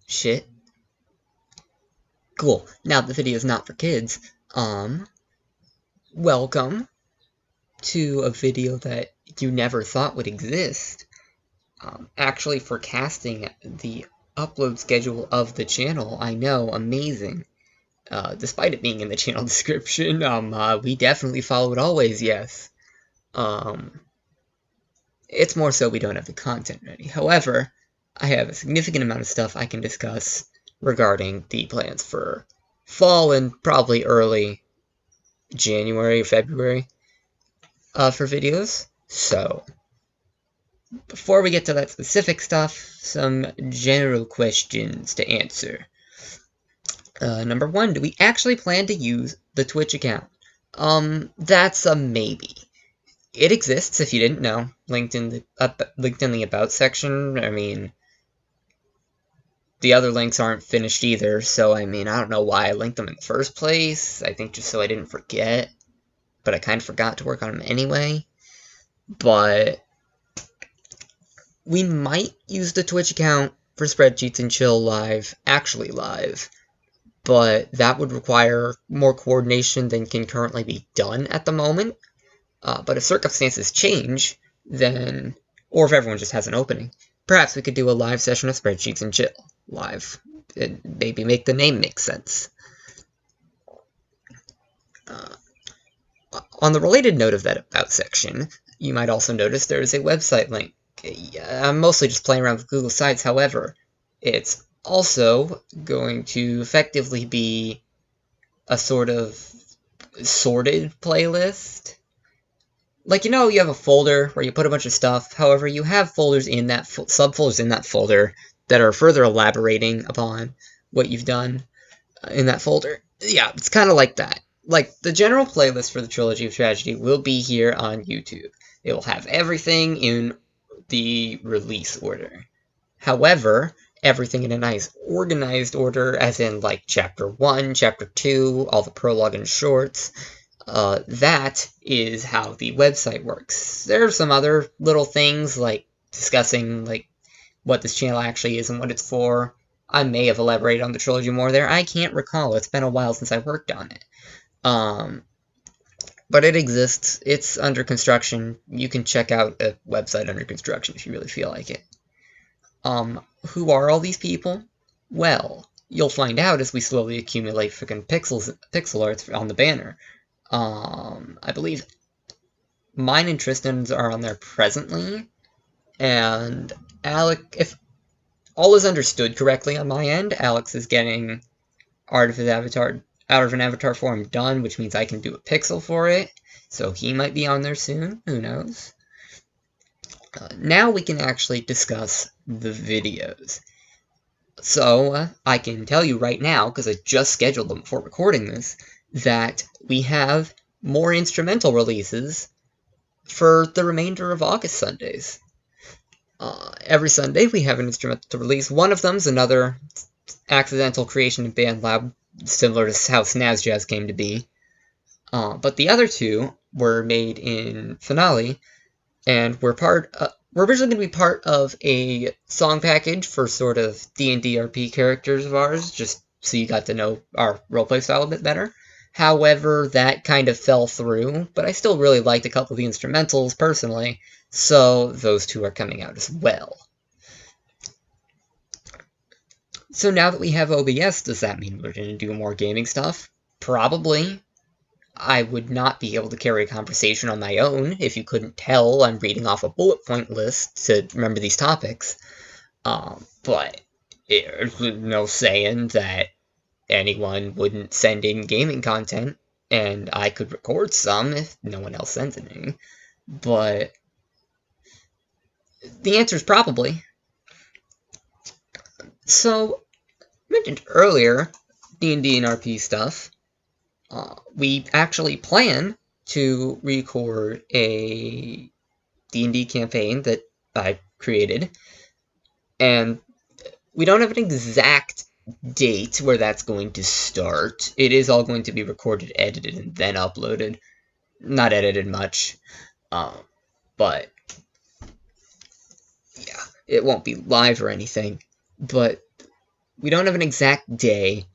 Shit. Cool. Now the video is not for kids. Welcome to a video that you never thought would exist. Actually forecasting the upload schedule of the channel. I know, amazing. Despite it being in the channel description, we definitely follow it always, yes. It's more so we don't have the content ready. However, I have a significant amount of stuff I can discuss regarding the plans for fall and probably early January or February for videos. So, before we get to that specific stuff, some general questions to answer. Number one, do we actually plan to use the Twitch account? That's a maybe. It exists, if you didn't know. Linked in the About section. I mean, the other links aren't finished either, so I mean, I don't know why I linked them in the first place. I think just so I didn't forget. But I kind of forgot to work on them anyway. But we might use the Twitch account for Spreadsheets and Chill live, actually live. But that would require more coordination than can currently be done at the moment. But if circumstances change, then, or if everyone just has an opening, perhaps we could do a live session of Spreadsheets and Chill live. And maybe make the name make sense. On the related note of that About section, you might also notice there is a website link. I'm mostly just playing around with Google Sites, however, it's also going to effectively be a sort of sorted playlist. Like, you know, you have a folder where you put a bunch of stuff, however, you have folders in that, subfolders in that folder that are further elaborating upon what you've done in that folder. Yeah, it's kind of like that. Like, the general playlist for the Trilogy of Tragedy will be here on YouTube. It will have everything in the release order. However, everything in a nice organized order, as in, like, Chapter 1, Chapter 2, all the prologue and shorts. That is how the website works. There are some other little things, like discussing, like, what this channel actually is and what it's for. I may have elaborated on the trilogy more there. I can't recall. It's been a while since I worked on it. But it exists. It's under construction. You can check out a website under construction if you really feel like it. Who are all these people? Well, you'll find out as we slowly accumulate freaking pixel arts on the banner. I believe mine and Tristan's are on there presently, and Alec, if all is understood correctly on my end, Alex is getting Art of an Avatar form done, which means I can do a pixel for it, so he might be on there soon, who knows. Now we can actually discuss the videos. So, I can tell you right now, because I just scheduled them before recording this, that we have more instrumental releases for the remainder of August Sundays. Every Sunday we have an instrumental release. One of them's another accidental creation in BandLab, similar to how Snaz Jazz came to be. But the other two were made in Finale, and we're originally going to be part of a song package for sort of D&D RP characters of ours, just so you got to know our roleplay style a bit better. However, that kind of fell through, but I still really liked a couple of the instrumentals, personally, so those two are coming out as well. So now that we have OBS, does that mean we're going to do more gaming stuff? Probably. I would not be able to carry a conversation on my own. If you couldn't tell, I'm reading off a bullet point list to remember these topics. But there's no saying that anyone wouldn't send in gaming content, and I could record some if no one else sends any. But the answer is probably. So, I mentioned earlier, D&D and RP stuff. We actually plan to record a D&D campaign that I created, and we don't have an exact date where that's going to start. It is all going to be recorded, edited, and then uploaded. Not edited much, but yeah. It won't be live or anything, but we don't have an exact day,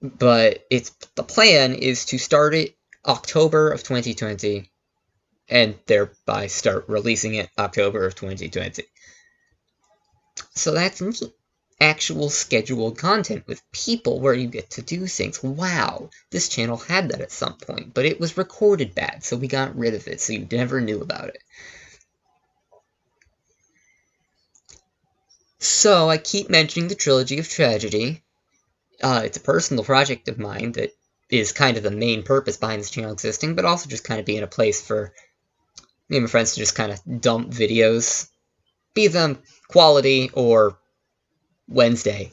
but the plan is to start it October of 2020, and thereby start releasing it October of 2020. So that's neat. Actual scheduled content with people where you get to do things. Wow, this channel had that at some point, but it was recorded bad, so we got rid of it, so you never knew about it. So I keep mentioning the Trilogy of Tragedy. It's a personal project of mine that is kind of the main purpose behind this channel existing, but also just kind of being a place for me and my friends to just kind of dump videos, be them quality or Wednesday.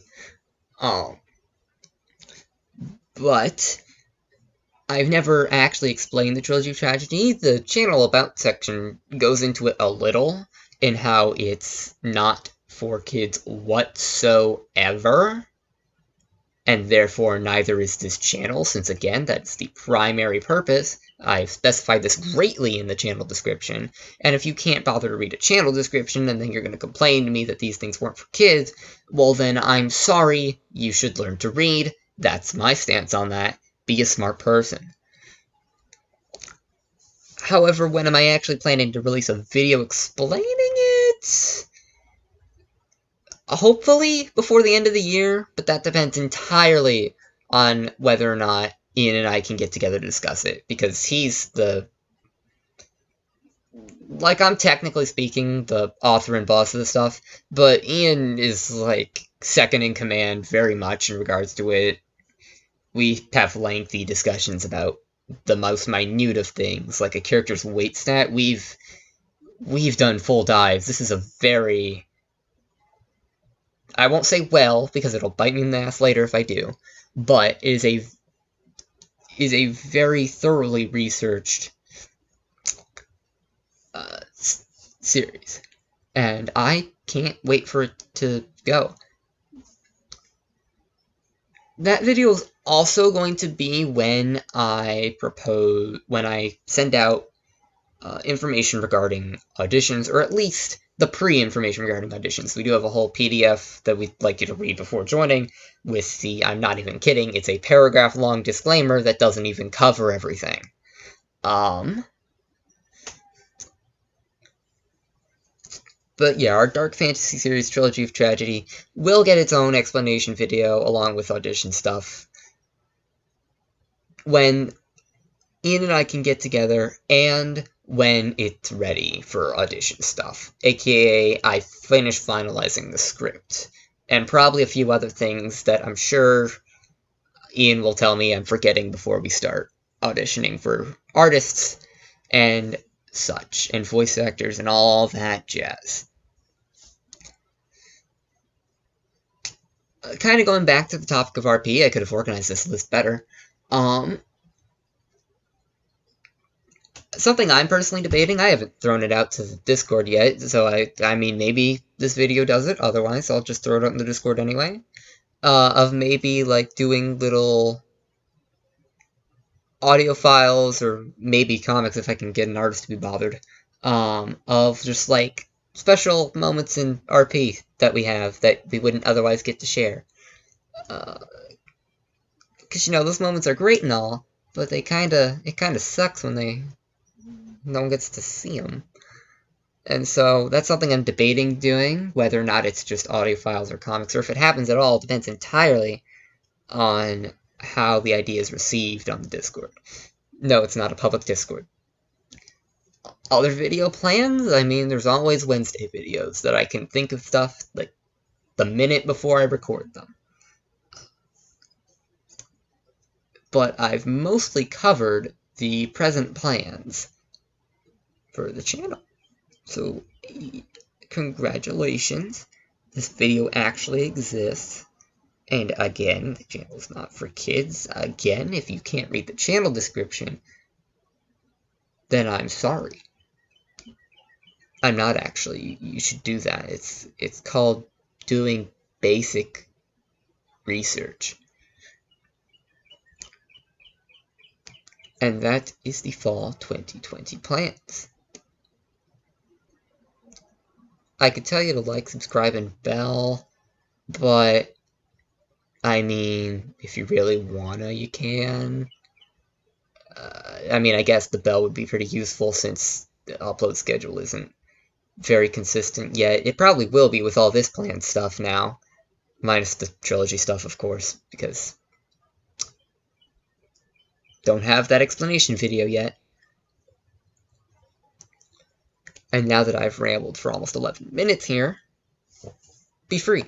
But I've never actually explained the Trilogy of Tragedy. The channel About section goes into it a little, in how it's not for kids whatsoever, and therefore neither is this channel, since again, that's the primary purpose. I've specified this greatly in the channel description, and if you can't bother to read a channel description and then you're going to complain to me that these things weren't for kids, well then I'm sorry, you should learn to read. That's my stance on that. Be a smart person. However, when am I actually planning to release a video explaining it? Hopefully before the end of the year, but that depends entirely on whether or not Ian and I can get together to discuss it, because he's I'm technically speaking, the author and boss of the stuff, but Ian is, second in command very much in regards to it. We have lengthy discussions about the most minute of things, like a character's weight stat. We've done full dives. This is a very... I won't say well, because it'll bite me in the ass later if I do, but it is a very thoroughly researched series, and I can't wait for it to go. That video is also going to be when I send out information regarding auditions, or at least the pre-information regarding auditions. We do have a whole PDF that we'd like you to read before joining, with I'm not even kidding, it's a paragraph-long disclaimer that doesn't even cover everything. But yeah, our Dark Fantasy series, Trilogy of Tragedy, will get its own explanation video along with audition stuff when Ian and I can get together, and when it's ready for audition stuff. AKA, I finish finalizing the script. And probably a few other things that I'm sure Ian will tell me I'm forgetting before we start auditioning for artists and such, and voice actors and all that jazz. Kind of going back to the topic of RP, I could have organized this list better. Something I'm personally debating, I haven't thrown it out to the Discord yet, so I mean, maybe this video does it, otherwise I'll just throw it out in the Discord anyway. Of maybe, doing little audio files, or maybe comics if I can get an artist to be bothered, of just, special moments in RP that we have that we wouldn't otherwise get to share. Because, those moments are great and all, but it kinda sucks when no one gets to see them. And so that's something I'm debating doing, whether or not it's just audio files or comics, or if it happens at all, depends entirely on how the idea is received on the Discord. No, it's not a public Discord. Other video plans? I mean, there's always Wednesday videos that I can think of stuff, the minute before I record them. But I've mostly covered the present plans for the channel. So, congratulations. This video actually exists. And again, the channel's not for kids. Again, if you can't read the channel description, then I'm sorry. I'm not actually. You should do that. It's called doing basic research. And that is the fall 2020 plans. I could tell you to like, subscribe, and bell, but, I mean, if you really wanna, you can. I mean, I guess the bell would be pretty useful since the upload schedule isn't very consistent yet. It probably will be with all this planned stuff now. Minus the trilogy stuff, of course, because don't have that explanation video yet. And now that I've rambled for almost 11 minutes here, be free.